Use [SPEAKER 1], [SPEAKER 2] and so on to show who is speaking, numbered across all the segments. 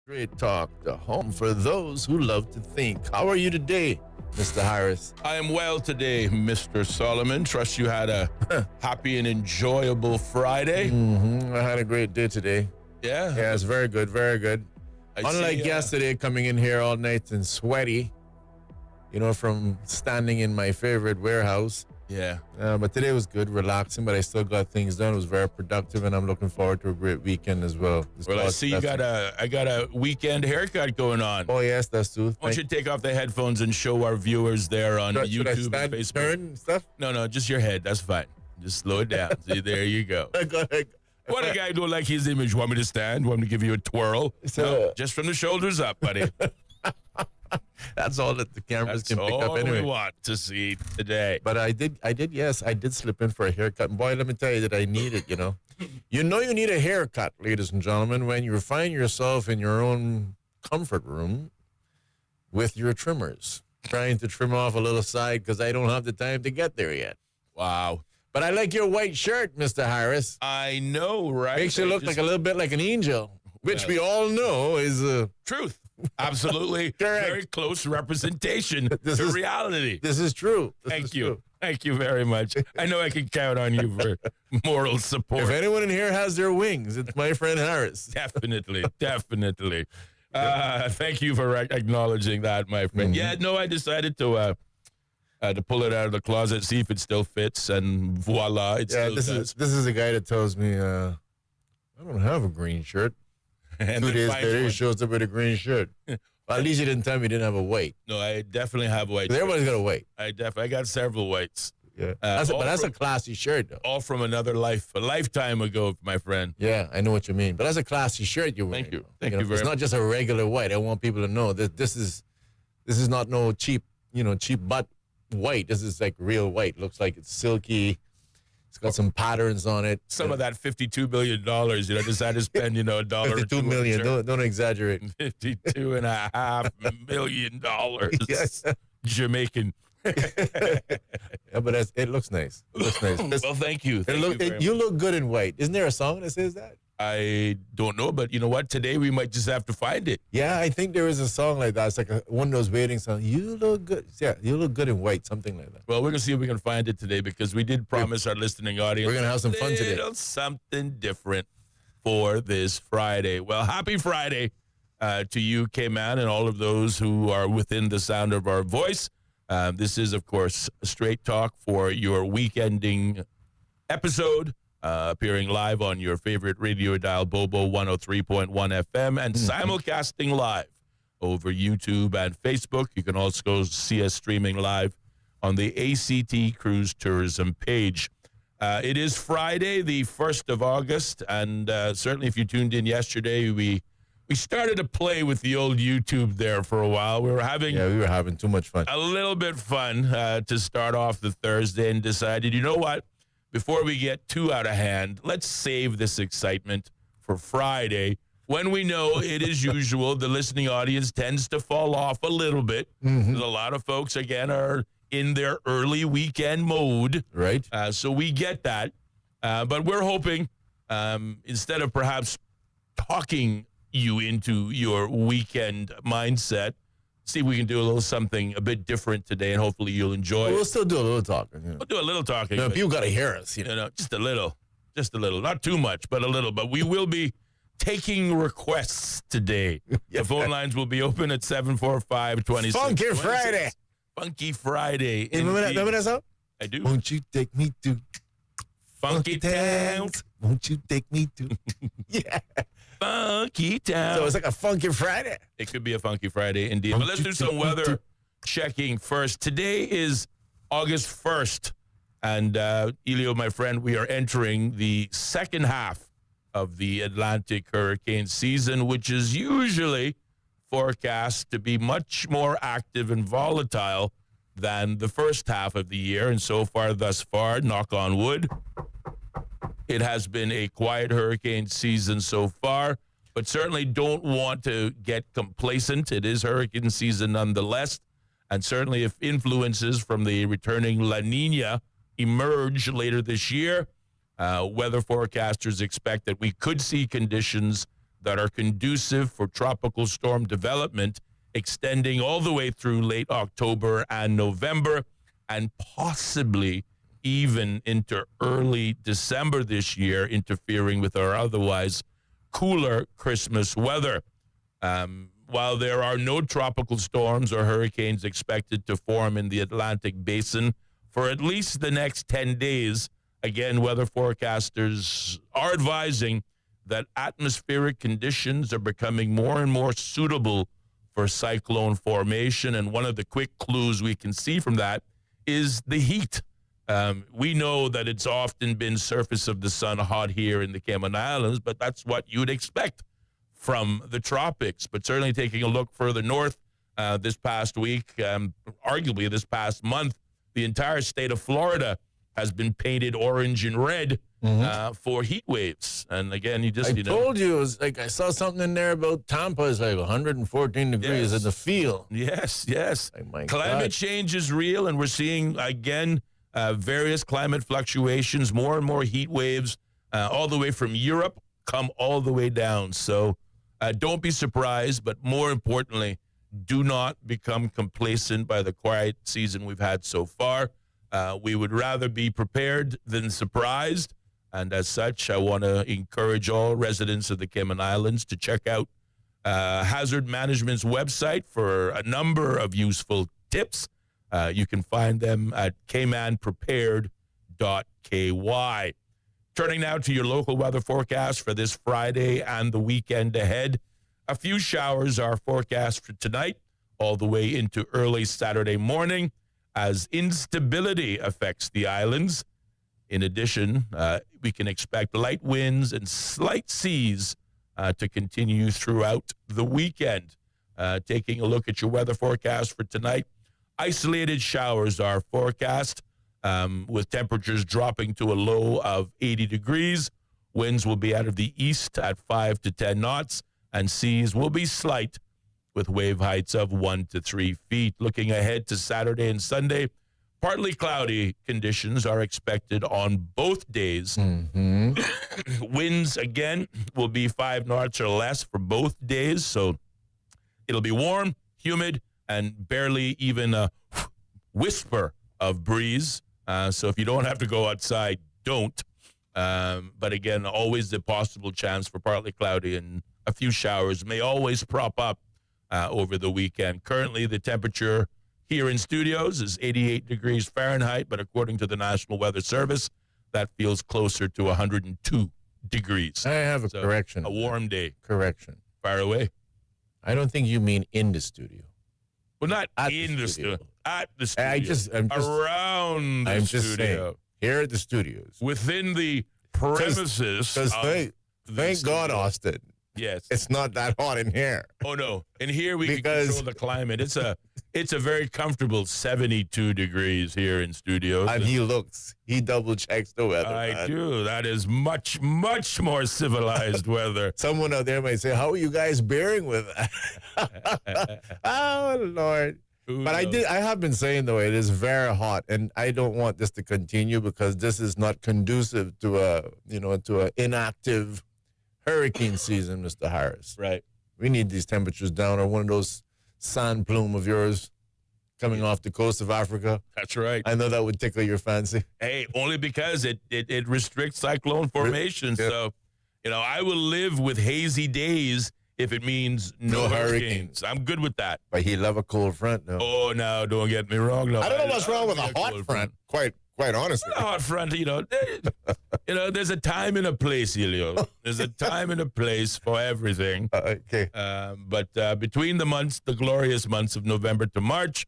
[SPEAKER 1] Straight Talk, the home for those who love to think. How are you today, Mr. Harris?
[SPEAKER 2] I am well today, Mr. Solomon. Trust you had a happy and enjoyable Friday.
[SPEAKER 1] I had a great day today.
[SPEAKER 2] Yeah?
[SPEAKER 1] Yeah, it's very good, very good. Unlike yesterday, coming in here all night and sweaty, from standing in my favorite warehouse.
[SPEAKER 2] Yeah.
[SPEAKER 1] But today was good, relaxing, but I still got things done. It was very productive, and I'm looking forward to a great weekend as well.
[SPEAKER 2] Well, I see I got a weekend haircut going on.
[SPEAKER 1] Oh, yes, that's true.
[SPEAKER 2] Why don't you take off the headphones and show our viewers there on YouTube
[SPEAKER 1] should I stand,
[SPEAKER 2] and Facebook?
[SPEAKER 1] Turn and stuff?
[SPEAKER 2] No, just your head. That's fine. Just slow it down. See, there you go. What a guy don't like his image. Want me to stand? Want me to give you a twirl? No, just from the shoulders up, buddy.
[SPEAKER 1] That's all that the cameras can pick up anyway.
[SPEAKER 2] All we want to see today.
[SPEAKER 1] But I did slip in for a haircut. And boy, let me tell you that I need it, You need a haircut, ladies and gentlemen, when you find yourself in your own comfort room with your trimmers, trying to trim off a little side because I don't have the time to get there yet.
[SPEAKER 2] Wow.
[SPEAKER 1] But I like your white shirt, Mr. Harris.
[SPEAKER 2] I know, right?
[SPEAKER 1] Makes you look like a little bit like an angel, which we all know is
[SPEAKER 2] truth. Absolutely.
[SPEAKER 1] Correct.
[SPEAKER 2] Very close representation to reality.
[SPEAKER 1] This is true.
[SPEAKER 2] Thank you. Thank you very much. I know I can count on you for moral support.
[SPEAKER 1] If anyone in here has their wings, it's my friend Harris.
[SPEAKER 2] Definitely. Thank you for acknowledging that, my friend. Yeah, no, I decided to pull it out of the closet, see if it still fits, and voila, it still does.
[SPEAKER 1] This is a guy that tells me, I don't have a green shirt.
[SPEAKER 2] And
[SPEAKER 1] 2 days later, he shows up with a green shirt. Well, at least you didn't tell me you didn't have a white.
[SPEAKER 2] No, I definitely have white.
[SPEAKER 1] Everybody's got a white.
[SPEAKER 2] I got several whites.
[SPEAKER 1] Yeah, that's a classy shirt, though.
[SPEAKER 2] All from another life, a lifetime ago, my friend.
[SPEAKER 1] Yeah, I know what you mean. But that's a classy shirt you're wearing.
[SPEAKER 2] Thank you. Thank you very much.
[SPEAKER 1] It's not just a regular white. I want people to know that this is not no cheap butt white. This is like real white. Looks like it's silky. It's got some patterns on it.
[SPEAKER 2] Some of that $52 million, decided to spend, $1 or
[SPEAKER 1] $52 million. Don't exaggerate.
[SPEAKER 2] $52.5 million.
[SPEAKER 1] Yes.
[SPEAKER 2] Jamaican.
[SPEAKER 1] Yeah, but it looks nice. It looks nice.
[SPEAKER 2] Well, thank you.
[SPEAKER 1] You look good in white. Isn't there a song that says that?
[SPEAKER 2] I don't know, but you know what? Today we might just have to find it.
[SPEAKER 1] Yeah, I think there is a song like that. It's like one of those waiting songs. You look good. Yeah, you look good in white, something like that.
[SPEAKER 2] Well, we're going to see if we can find it today because we did promise our listening audience
[SPEAKER 1] we're going to have some fun today.
[SPEAKER 2] Something different for this Friday. Well, happy Friday to you, K-Man, and all of those who are within the sound of our voice. This is, of course, Straight Talk for your weekending episode. Appearing live on your favorite radio dial, Bobo 103.1 FM, and simulcasting live over YouTube and Facebook. You can also see us streaming live on the ACT Cruise Tourism page. It is Friday, the 1st of August, and certainly if you tuned in yesterday, we started to play with the old YouTube there for a while. We were having
[SPEAKER 1] too much fun.
[SPEAKER 2] A little bit fun to start off the Thursday and decided, you know what? Before we get too out of hand, let's save this excitement for Friday when we know it is usual. The listening audience tends to fall off a little bit. A lot of folks, again, are in their early weekend mode.
[SPEAKER 1] Right.
[SPEAKER 2] So we get that. But we're hoping instead of perhaps talking you into your weekend mindset, see if we can do a little something a bit different today, and hopefully you'll enjoy it.
[SPEAKER 1] We'll still do a little talking.
[SPEAKER 2] We'll do a little talking.
[SPEAKER 1] People got to hear us.
[SPEAKER 2] Just a little. Not too much, but a little. But we will be taking requests today. The phone lines will be open at 745-2626.
[SPEAKER 1] Funky Friday.
[SPEAKER 2] Funky Friday.
[SPEAKER 1] Remember that song?
[SPEAKER 2] I do.
[SPEAKER 1] Won't you take me to
[SPEAKER 2] Funky Town?
[SPEAKER 1] Won't you take me to? Yeah.
[SPEAKER 2] Funky Town.
[SPEAKER 1] So it's like a Funky Friday.
[SPEAKER 2] It could be a Funky Friday indeed. But let's do some weather checking first. Today is August 1st. And Ellio, my friend, we are entering the second half of the Atlantic hurricane season, which is usually forecast to be much more active and volatile than the first half of the year. And so far, thus far, knock on wood, it has been a quiet hurricane season so far, but certainly don't want to get complacent. It is hurricane season nonetheless. And certainly if influences from the returning La Nina emerge later this year, weather forecasters expect that we could see conditions that are conducive for tropical storm development, extending all the way through late October and November, and possibly even into early December this year, interfering with our otherwise cooler Christmas weather. While there are no tropical storms or hurricanes expected to form in the Atlantic basin for at least the next 10 days, again, weather forecasters are advising that atmospheric conditions are becoming more and more suitable for cyclone formation. And one of the quick clues we can see from that is the heat. We know that it's often been surface of the sun hot here in the Cayman Islands, but that's what you'd expect from the tropics. But certainly taking a look further north this past week, arguably this past month, the entire state of Florida has been painted orange and red for heat waves. And again,
[SPEAKER 1] I told you, it was like I saw something in there about Tampa is like 114 degrees in the field.
[SPEAKER 2] Yes.
[SPEAKER 1] My
[SPEAKER 2] Climate
[SPEAKER 1] God.
[SPEAKER 2] change is real, and we're seeing, again, various climate fluctuations, more and more heat waves, all the way from Europe, come all the way down. So don't be surprised, but more importantly, do not become complacent by the quiet season we've had so far. We would rather be prepared than surprised. And as such, I want to encourage all residents of the Cayman Islands to check out Hazard Management's website for a number of useful tips. You can find them at caymanprepared.ky. Turning now to your local weather forecast for this Friday and the weekend ahead. A few showers are forecast for tonight, all the way into early Saturday morning, as instability affects the islands. In addition, we can expect light winds and slight seas to continue throughout the weekend. Taking a look at your weather forecast for tonight, isolated showers are forecast, with temperatures dropping to a low of 80 degrees. Winds will be out of the east at 5 to 10 knots, and seas will be slight with wave heights of 1 to 3 feet. Looking ahead to Saturday and Sunday, partly cloudy conditions are expected on both days. Winds, again, will be 5 knots or less for both days, so it'll be warm, humid, and barely even a whisper of breeze. So if you don't have to go outside, don't. But again, always the possible chance for partly cloudy, and a few showers may always prop up over the weekend. Currently, the temperature here in studios is 88 degrees Fahrenheit, but according to the National Weather Service, that feels closer to 102 degrees.
[SPEAKER 1] I have a correction.
[SPEAKER 2] A warm day.
[SPEAKER 1] Correction.
[SPEAKER 2] Fire away.
[SPEAKER 1] I don't think you mean in the studio.
[SPEAKER 2] Well, not
[SPEAKER 1] At
[SPEAKER 2] in the studio. At the studio.
[SPEAKER 1] I'm just
[SPEAKER 2] around the
[SPEAKER 1] I'm
[SPEAKER 2] studio.
[SPEAKER 1] just saying, here at the studios.
[SPEAKER 2] Within the premises.
[SPEAKER 1] Because thank God, Austin,
[SPEAKER 2] yes,
[SPEAKER 1] it's not that hot in here.
[SPEAKER 2] Oh no! And here we can
[SPEAKER 1] Because-
[SPEAKER 2] control the climate. It's a very comfortable 72 degrees here in studios.
[SPEAKER 1] And he double checks the weather.
[SPEAKER 2] I
[SPEAKER 1] man.
[SPEAKER 2] do. That is much more civilized weather.
[SPEAKER 1] Someone out there might say, "How are you guys bearing with that?" Oh Lord!
[SPEAKER 2] Who
[SPEAKER 1] But
[SPEAKER 2] knows?
[SPEAKER 1] I have been saying though, it is very hot, and I don't want this to continue because this is not conducive to a inactive hurricane season, Mr. Harris.
[SPEAKER 2] Right.
[SPEAKER 1] We need these temperatures down, or one of those sand plume of yours coming off the coast of Africa.
[SPEAKER 2] That's right.
[SPEAKER 1] I know that would tickle your fancy.
[SPEAKER 2] Hey, only because it restricts cyclone formation.
[SPEAKER 1] Yeah.
[SPEAKER 2] So, I will live with hazy days if it means no hurricanes. I'm good with that.
[SPEAKER 1] But he love a cold front, no.
[SPEAKER 2] Oh, no, don't get me wrong. No,
[SPEAKER 1] I don't know what's wrong with
[SPEAKER 2] love
[SPEAKER 1] a hot
[SPEAKER 2] cold
[SPEAKER 1] front. Quite honestly.
[SPEAKER 2] A hot front, there's a time and a place, Ellio. There's a time and a place for everything.
[SPEAKER 1] Okay.
[SPEAKER 2] But between the glorious months of November to March,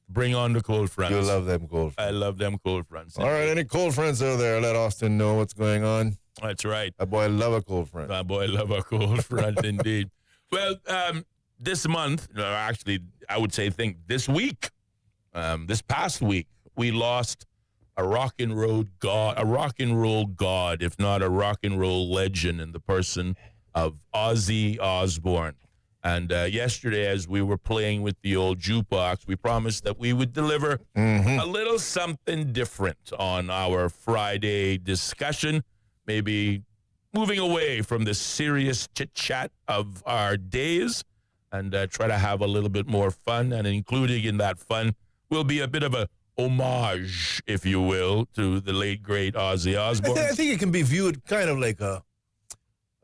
[SPEAKER 2] bring on the cold fronts.
[SPEAKER 1] You love them cold fronts.
[SPEAKER 2] I love them cold fronts.
[SPEAKER 1] All right, any cold fronts out there, let Austin know what's going on.
[SPEAKER 2] That's right.
[SPEAKER 1] That boy love a cold front.
[SPEAKER 2] My boy love a cold front indeed. Well, this month, actually, I would say this week, this past week, we lost a rock and roll god, if not a rock and roll legend, in the person of Ozzy Osbourne. And yesterday, as we were playing with the old jukebox, we promised that we would deliver a little something different on our Friday discussion. Maybe moving away from the serious chit-chat of our days and try to have a little bit more fun. And including in that fun will be a bit of a homage, if you will, to the late, great Ozzy Osbourne.
[SPEAKER 1] I think it can be viewed kind of like a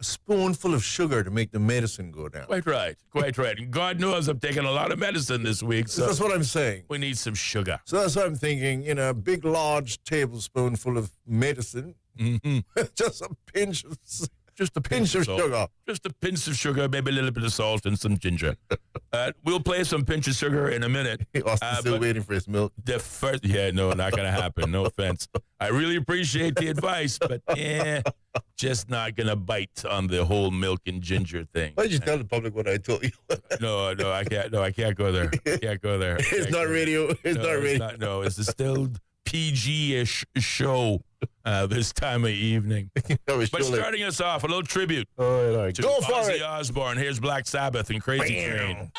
[SPEAKER 1] spoonful of sugar to make the medicine go down.
[SPEAKER 2] Quite right, quite right. And God knows I'm taking a lot of medicine this week, so
[SPEAKER 1] That's what I'm saying.
[SPEAKER 2] we need some sugar.
[SPEAKER 1] So that's what I'm thinking. A big, large tablespoonful of medicine, just a pinch of
[SPEAKER 2] Just a
[SPEAKER 1] pinch of
[SPEAKER 2] salt.
[SPEAKER 1] sugar.
[SPEAKER 2] Just a pinch of sugar, maybe a little bit of salt and some ginger. We'll play some pinch of sugar in a minute.
[SPEAKER 1] Austin's still
[SPEAKER 2] but
[SPEAKER 1] waiting for his milk.
[SPEAKER 2] The first, no, not going to happen. No offense. I really appreciate the advice, but just not going to bite on the whole milk and ginger thing.
[SPEAKER 1] Why did you tell the public what I told you?
[SPEAKER 2] No, I can't. No, I can't go there. I can't go there.
[SPEAKER 1] It's not radio. It's not radio.
[SPEAKER 2] It's a still PG-ish show this time of evening. But starting us off, a little tribute
[SPEAKER 1] to go for
[SPEAKER 2] Ozzy
[SPEAKER 1] it.
[SPEAKER 2] Osbourne. Here's Black Sabbath and Crazy Train.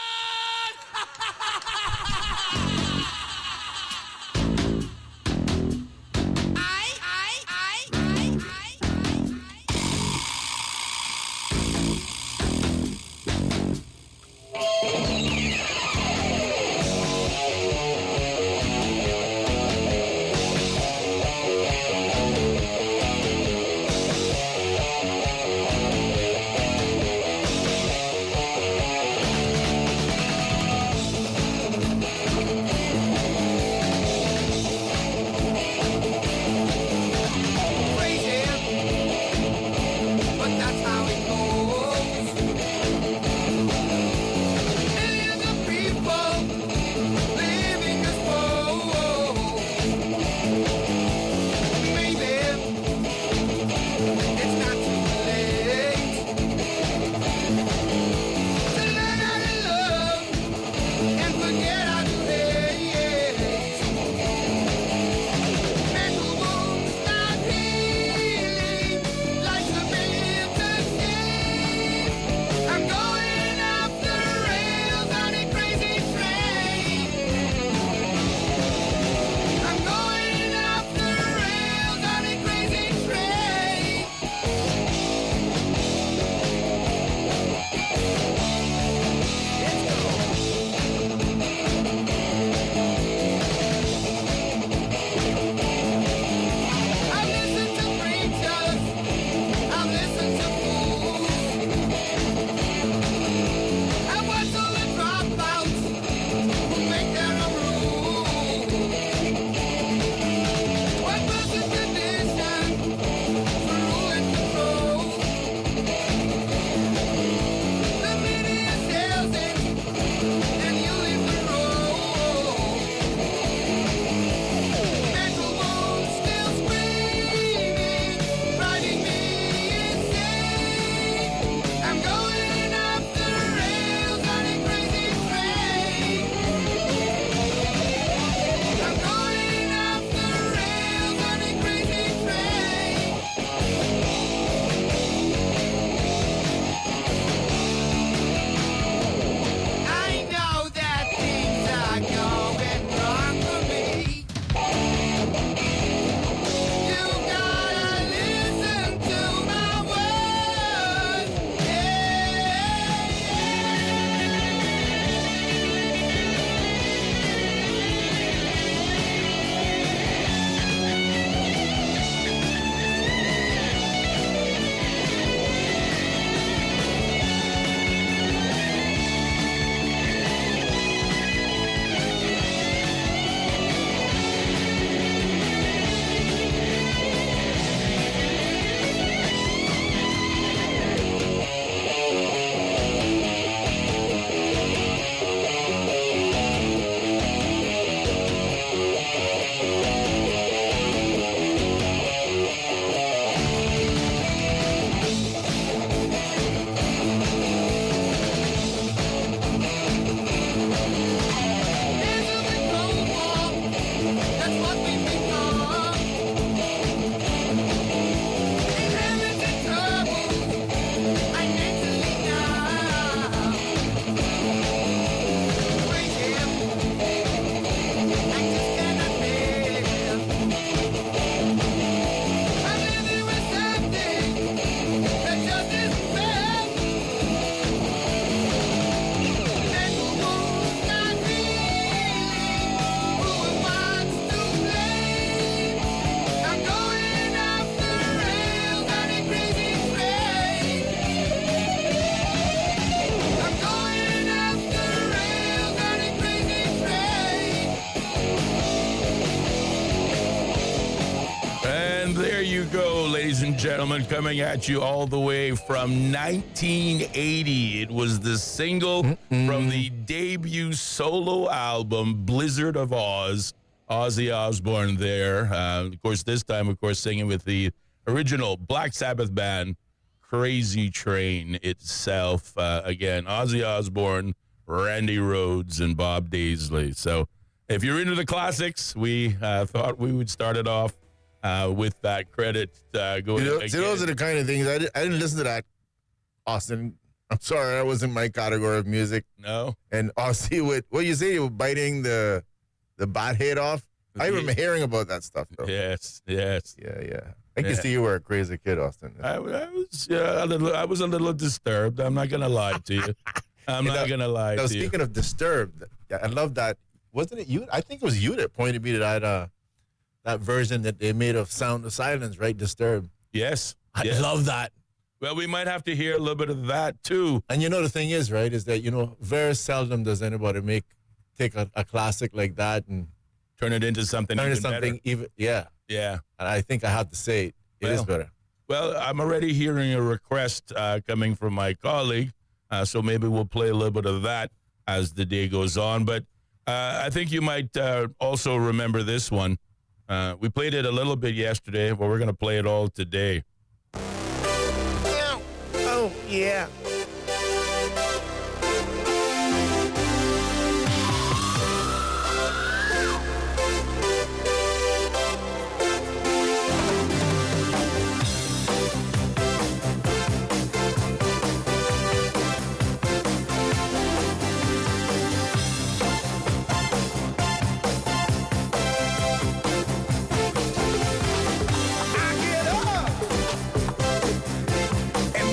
[SPEAKER 2] And there you go, ladies and gentlemen, coming at you all the way from 1980. It was the single from the debut solo album, Blizzard of Oz. Ozzy Osbourne there. Of course, this time, singing with the original Black Sabbath band, Crazy Train itself. Again, Ozzy Osbourne, Randy Rhoads, and Bob Daisley. So if you're into the classics, we thought we would start it off with that credit going.
[SPEAKER 1] See, those are the kind of things I didn't listen to that, Austin. I'm sorry, that wasn't my category of music.
[SPEAKER 2] No.
[SPEAKER 1] And Austin, what you say, you were biting the bat head off. I remember hearing about that stuff, though.
[SPEAKER 2] Yes.
[SPEAKER 1] Yeah. I can see you were a crazy kid, Austin.
[SPEAKER 2] I was a little disturbed. I'm not gonna lie to you. I'm not gonna lie to you.
[SPEAKER 1] Speaking of disturbed, I love that. Wasn't it you? I think it was you that pointed me to that version that they made of Sound of Silence, right? Disturbed.
[SPEAKER 2] Yes.
[SPEAKER 1] I love that.
[SPEAKER 2] Well, we might have to hear a little bit of that too.
[SPEAKER 1] And the thing is, right, is that very seldom does anybody take a classic like that and
[SPEAKER 2] turn it into something better.
[SPEAKER 1] Yeah.
[SPEAKER 2] Yeah.
[SPEAKER 1] And I think I have to say it is better.
[SPEAKER 2] Well, I'm already hearing a request coming from my colleague, so maybe we'll play a little bit of that as the day goes on. But I think you might also remember this one. We played it a little bit yesterday, but we're going to play it all today.
[SPEAKER 1] Oh, yeah.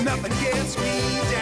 [SPEAKER 3] Nothing gets me down.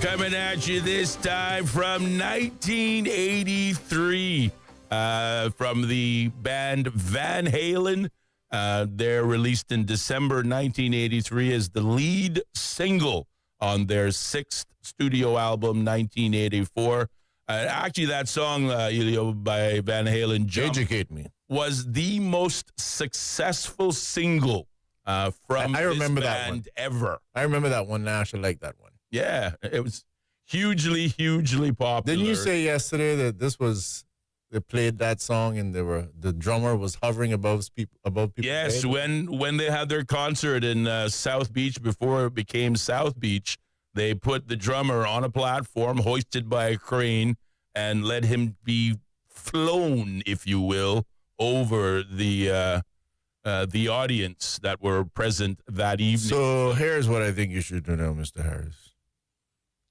[SPEAKER 2] coming at you this time from 1983 from the band Van Halen. They're released in December 1983 as the lead single on their sixth studio album, 1984. Actually, that song, Ellio, by Van Halen, Jump,
[SPEAKER 1] Educate me.
[SPEAKER 2] was the most successful single from
[SPEAKER 1] I remember
[SPEAKER 2] this
[SPEAKER 1] that one.
[SPEAKER 2] band ever.
[SPEAKER 1] I remember that one. Nash, I like that one.
[SPEAKER 2] Yeah, it was hugely, hugely popular.
[SPEAKER 1] Didn't you say yesterday that they played that song and the drummer was hovering above people?
[SPEAKER 2] Yes, when they had their concert in South Beach before it became South Beach, they put the drummer on a platform hoisted by a crane and let him be flown, if you will, over the audience that were present that evening.
[SPEAKER 1] So here's what I think you should do now, Mr. Harris.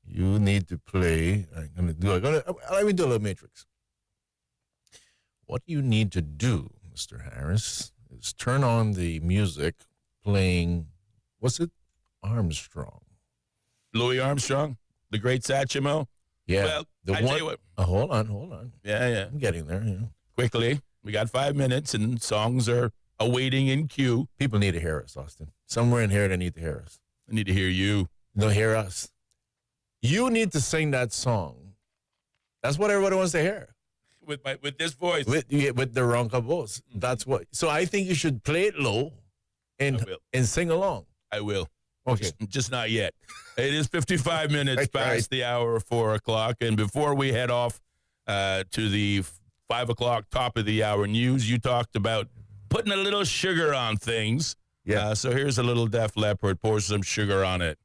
[SPEAKER 1] You need to play. Let me do a little matrix. What you need to do, Mr. Harris, is turn on the music playing, what's it? Armstrong.
[SPEAKER 2] Louis Armstrong, the great Satchmo.
[SPEAKER 1] Yeah.
[SPEAKER 2] Well,
[SPEAKER 1] the
[SPEAKER 2] tell you what.
[SPEAKER 1] Hold on.
[SPEAKER 2] Yeah.
[SPEAKER 1] I'm getting there.
[SPEAKER 2] Quickly, we got 5 minutes, and songs are awaiting in queue.
[SPEAKER 1] People need to hear us, Austin. Somewhere in here, they need to hear us.
[SPEAKER 2] I need to hear you.
[SPEAKER 1] No, hear us. You need to sing that song. That's what everybody wants to hear.
[SPEAKER 2] With this voice.
[SPEAKER 1] With the ronca voice. That's what. So I think you should play it low and sing along.
[SPEAKER 2] I will.
[SPEAKER 1] Okay.
[SPEAKER 2] Just not yet. It is 55 minutes past the hour of 4 o'clock. And before we head off to the 5 o'clock top of the hour news, you talked about putting a little sugar on things.
[SPEAKER 1] Yeah.
[SPEAKER 2] So here's a little Def Leppard. Pour some sugar on it.